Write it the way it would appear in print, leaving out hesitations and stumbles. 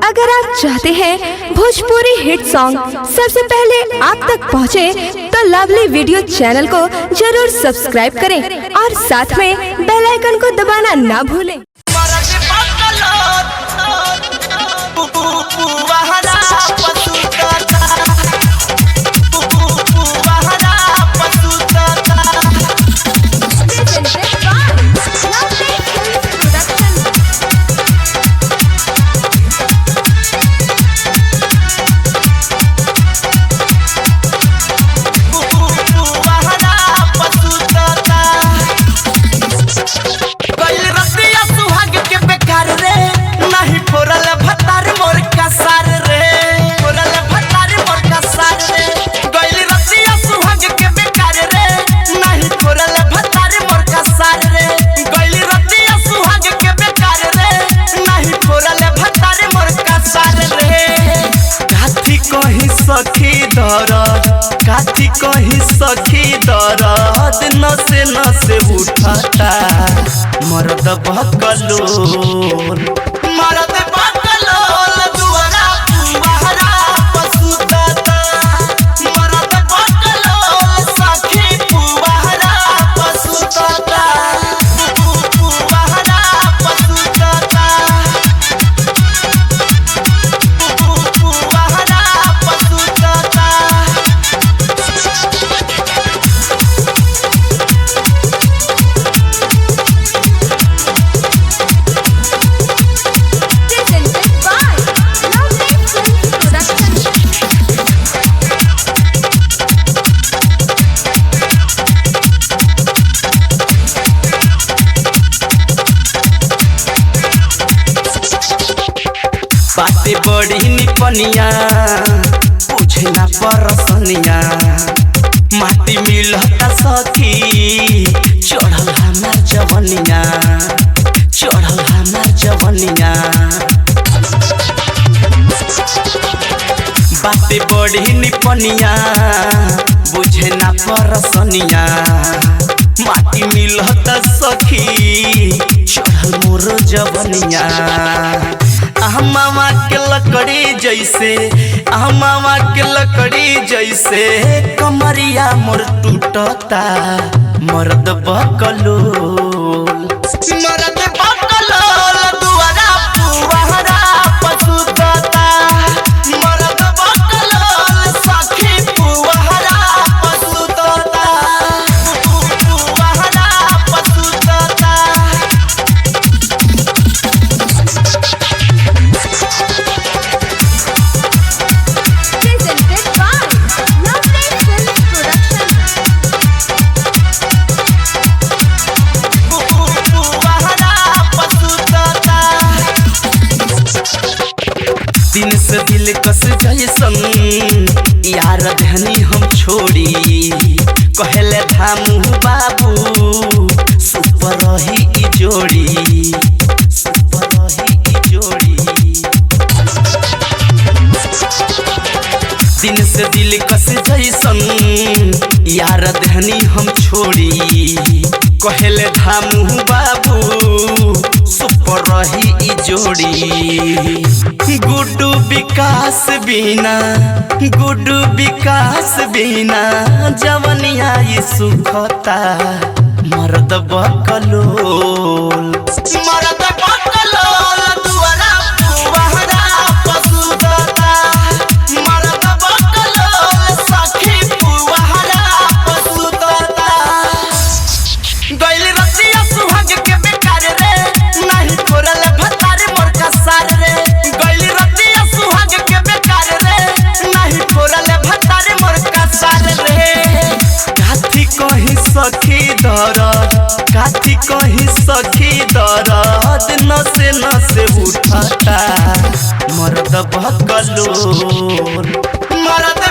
अगर आप चाहते हैं भोजपुरी हिट सॉन्ग सबसे पहले आप तक पहुंचे, तो लवली वीडियो चैनल को जरूर सब्सक्राइब करें और साथ में बेल आइकन को दबाना ना भूलें। काथी कही सखी दरद नसे नसे उठता मरद बकलोल मरद बकलोल दुआरा पुआरा पसुतता मरद बकलोल सखी पुआरा पसुतता पुआरा पसुतता पुआरा पसुतता। बाते बड़ी निपनिया पूछे ना परसनिया माटी मिलता सखी चढ़ल हमार जवनिया चढ़ल हमार जवनिया। बाते बड़ी निपनिया बुझे ना परसनिया माटी मिलता सखी चढ़ल मोर जवनिया। मामा के लकड़ी जैसे मामा के लकड़ी जैसे कमरिया मोर टूटता मर्द बकलोल मर्द बकलोल दुआरा पुआरा पसुतता मर्द बकलोल सखी पुआरा पसुतता पुआरा पसुतता। दिन से दिल कस जैसन यार धनी हम छोड़ी कहले धामू बाबू सुपर रही ई जोड़ी सुपर रही ई जोड़ी। दिन से दिल कस जैसन यार धनी हम छोड़ी कहले धामू बाबू सुपर रही ई जोड़ी। गुड्डू विकास बिना जवनिया ई सुखता मर्द बकलोल मर्द बकलोल दुआरा पुआरा पसुतता मर्द बकलोल सखी पुआरा पसुतता। गइल रतिया सुहाग के बेकार रे नहीं कोरल भतार मोर का सार रे गइल रतिया सुहाग के बेकार रे नहीं कोरल भतार मोर का सार रे। काथी कही सखी दरद नसे नसे उठता मर्द बकलोल मर्द